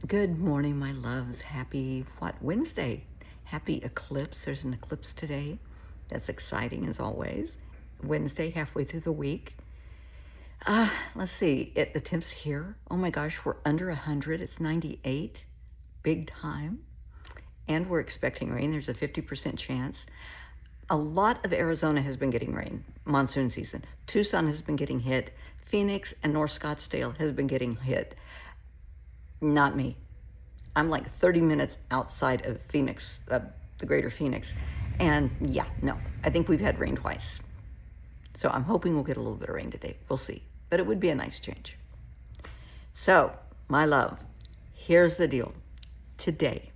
Good morning, my loves. Happy, Wednesday? Happy eclipse. There's an eclipse today. That's exciting as always. Wednesday, halfway through the week. Let's see. The temps here. Oh my gosh, we're under 100. It's 98. Big time. And we're expecting rain. There's a 50% chance. A lot of Arizona has been getting rain, monsoon season. Tucson has been getting hit. Phoenix and North Scottsdale has been getting hit. Not me. I'm like 30 minutes outside of Phoenix, the greater Phoenix. And yeah, no, I think we've had rain twice. So I'm hoping we'll get a little bit of rain today. We'll see. But it would be a nice change. So, my love, here's the deal. Today,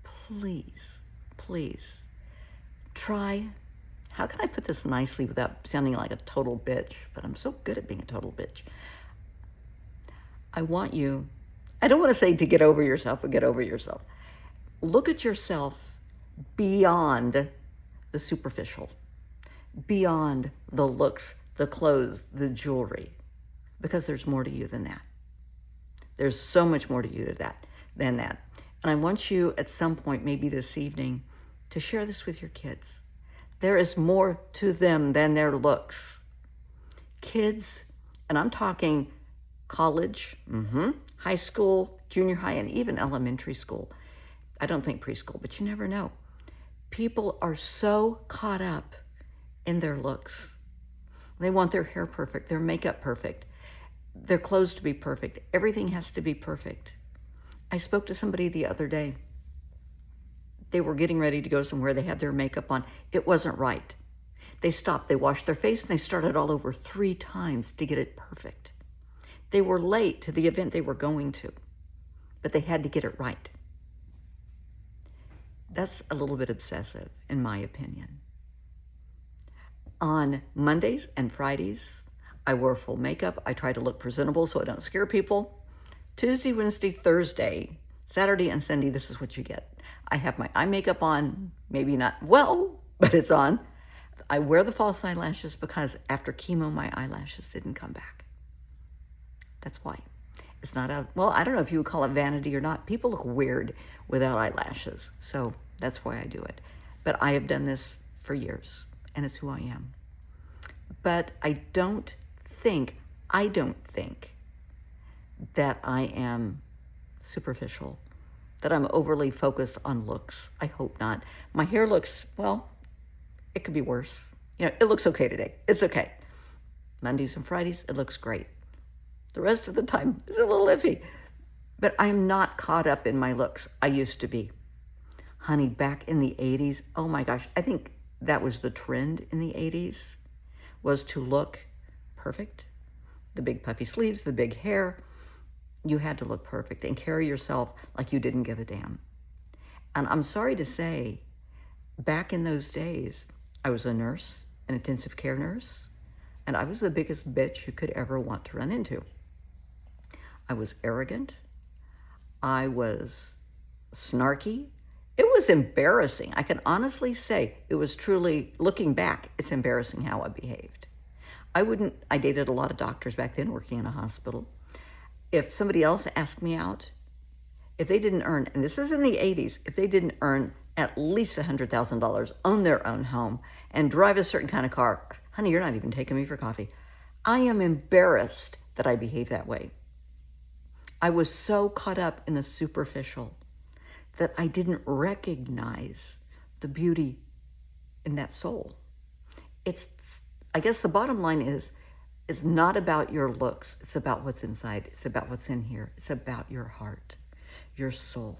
please try. How can I put this nicely without sounding like a total bitch? But I'm so good at being a total bitch. I want you, I don't want to say to get over yourself, but get over yourself. Look at yourself beyond the superficial, beyond the looks, the clothes, the jewelry, because there's more to you than that. There's so much more to you than that. And I want you at some point, maybe this evening, to share this with your kids. There is more to them than their looks. Kids, and I'm talking college, high school, junior high, and even elementary school. I don't think preschool, but you never know. People are so caught up in their looks. They want their hair perfect, their makeup perfect, their clothes to be perfect. Everything has to be perfect. I spoke to somebody the other day. They were getting ready to go somewhere. They had their makeup on. It wasn't right. They stopped. They washed their face, and they started all over 3 times to get it perfect. They were late to the event they were going to, but they had to get it right. That's a little bit obsessive, in my opinion. On Mondays and Fridays, I wear full makeup. I try to look presentable so I don't scare people. Tuesday, Wednesday, Thursday, Saturday, and Sunday, this is what you get. I have my eye makeup on, maybe not well, but it's on. I wear the false eyelashes because after chemo, my eyelashes didn't come back. That's why. It's not well, I don't know if you would call it vanity or not. People look weird without eyelashes. So that's why I do it. But I have done this for years, and it's who I am. But I don't think that I am superficial, that I'm overly focused on looks. I hope not. My hair looks, well, it could be worse. It looks okay today. It's okay. Mondays and Fridays, it looks great. The rest of the time, it's a little iffy. But I'm not caught up in my looks. I used to be. Honey, back in the 80s, oh my gosh, I think that was the trend in the 80s, was to look perfect. The big puffy sleeves, the big hair. You had to look perfect and carry yourself like you didn't give a damn. And I'm sorry to say, back in those days, I was a nurse, an intensive care nurse, and I was the biggest bitch you could ever want to run into. I was arrogant. I was snarky. It was embarrassing. I can honestly say it was truly, looking back, it's embarrassing how I behaved. I dated a lot of doctors back then working in a hospital. If somebody else asked me out, if they didn't earn, and this is in the 80s, if they didn't earn at least $100,000, own their own home, and drive a certain kind of car, honey, you're not even taking me for coffee. I am embarrassed that I behave that way. I was so caught up in the superficial that I didn't recognize the beauty in that soul. I guess the bottom line is, it's not about your looks. It's about what's inside. It's about what's in here. It's about your heart, your soul.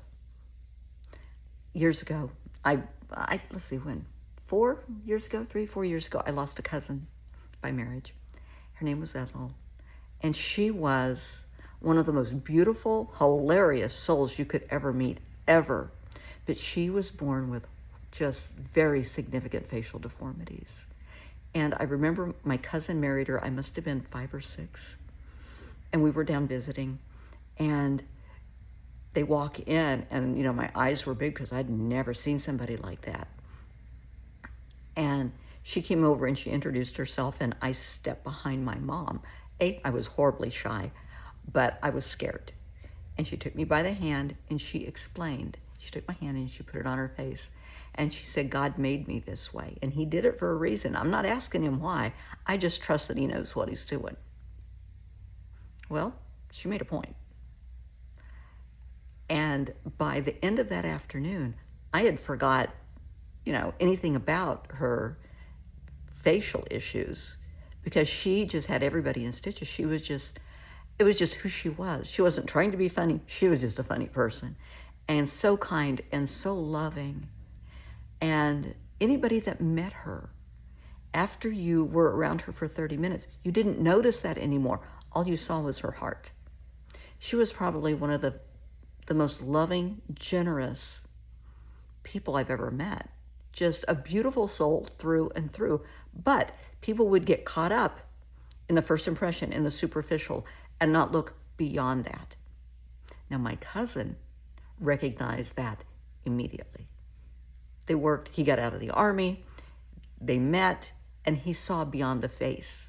Years ago, let's see when, 4 years ago, 3, 4 years ago, I lost a cousin by marriage. Her name was Ethel. And she was one of the most beautiful, hilarious souls you could ever meet, ever. But she was born with just very significant facial deformities. And I remember my cousin married her. I must have been 5 or 6. And we were down visiting. And they walk in, and, my eyes were big because I'd never seen somebody like that. And she came over and she introduced herself, and I stepped behind my mom. I was horribly shy, but I was scared. And she took me by the hand and she explained. She took my hand and she put it on her face. And she said, God made me this way. And he did it for a reason. I'm not asking him why. I just trust that he knows what he's doing. Well, she made a point. And by the end of that afternoon, I had forgot, anything about her facial issues because she just had everybody in stitches. It was just who she was. She wasn't trying to be funny. She was just a funny person and so kind and so loving. And anybody that met her after you were around her for 30 minutes, you didn't notice that anymore. All you saw was her heart. She was probably one of the most loving, generous people I've ever met. Just a beautiful soul through and through. But people would get caught up in the first impression, in the superficial, and not look beyond that. Now, my cousin recognized that immediately. He got out of the Army, they met, and he saw beyond the face.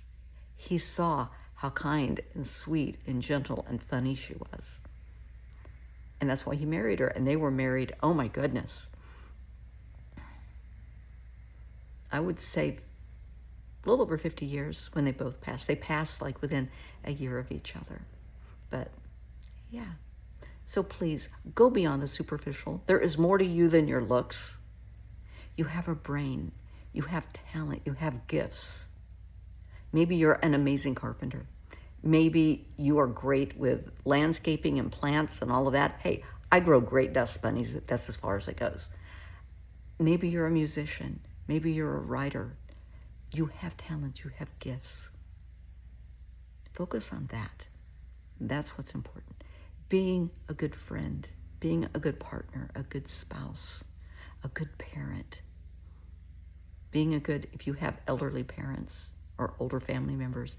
He saw how kind and sweet and gentle and funny she was. And that's why he married her. And they were married, oh my goodness, I would say a little over 50 years when they both passed. They passed like within a year of each other. But yeah. So please, go beyond the superficial. There is more to you than your looks. You have a brain. You have talent. You have gifts. Maybe you're an amazing carpenter. Maybe you are great with landscaping and plants and all of that. Hey, I grow great dust bunnies. That's as far as it goes. Maybe you're a musician. Maybe you're a writer. You have talents. You have gifts. Focus on that. That's what's important. Being a good friend, being a good partner, a good spouse, a good parent, if you have elderly parents or older family members,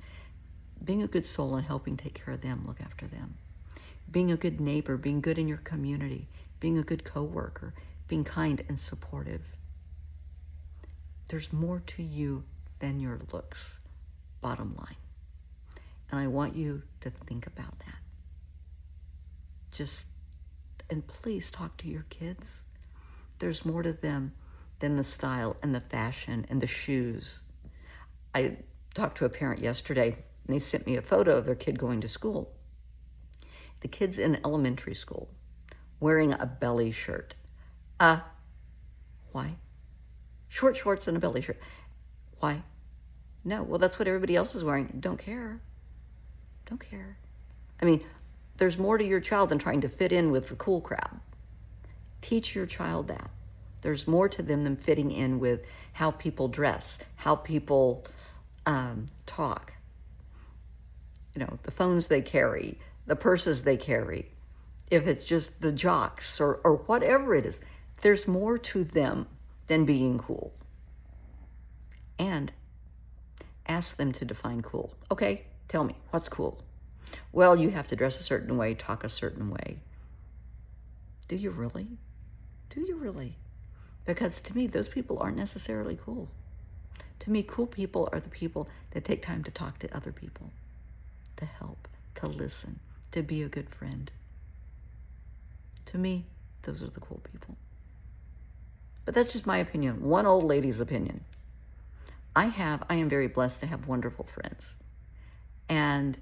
being a good soul and helping take care of them, look after them. Being a good neighbor, being good in your community, being a good coworker, being kind and supportive. There's more to you than your looks, bottom line. And I want you to think about that. And please talk to your kids. There's more to them than the style and the fashion and the shoes. I talked to a parent yesterday, and they sent me a photo of their kid going to school. The kid's in elementary school, wearing a belly shirt. Why? Short shorts and a belly shirt. Why? No, well, that's what everybody else is wearing. Don't care. Don't care. I mean, there's more to your child than trying to fit in with the cool crowd. Teach your child that. There's more to them than fitting in with how people dress, how people talk. The phones they carry, the purses they carry. If it's just the jocks or whatever it is, there's more to them than being cool. And ask them to define cool. Okay, tell me, what's cool? Well, you have to dress a certain way, talk a certain way. Do you really? Do you really? Because to me, those people aren't necessarily cool. To me, cool people are the people that take time to talk to other people, to help, to listen, to be a good friend. To me, those are the cool people. But that's just my opinion, one old lady's opinion. I am very blessed to have wonderful friends. And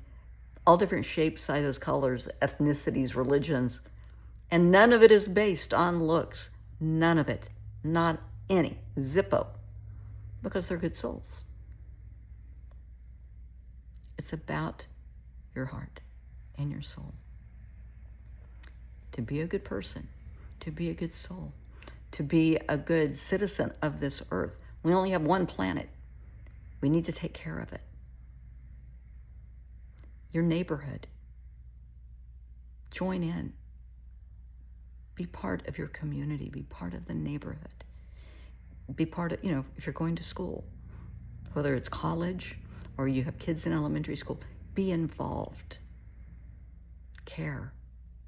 all different shapes, sizes, colors, ethnicities, religions. And none of it is based on looks. None of it. Not any. Zippo. Because they're good souls. It's about your heart and your soul. To be a good person. To be a good soul. To be a good citizen of this earth. We only have one planet. We need to take care of it. Your neighborhood. Join in. Be part of your community. Be part of the neighborhood. Be part of, if you're going to school, whether it's college or you have kids in elementary school, be involved. Care.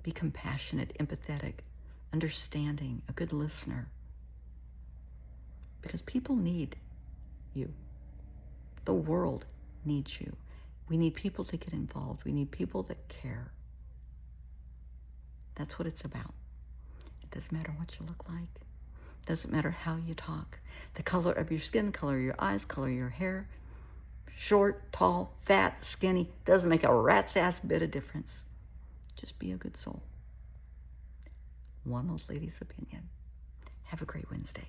Be compassionate, empathetic, understanding, a good listener. Because people need you. The world needs you. We need people to get involved. We need people that care. That's what it's about. It doesn't matter what you look like. It doesn't matter how you talk. The color of your skin, the color of your eyes, color of your hair, short, tall, fat, skinny, doesn't make a rat's ass bit of difference. Just be a good soul. One old lady's opinion. Have a great Wednesday.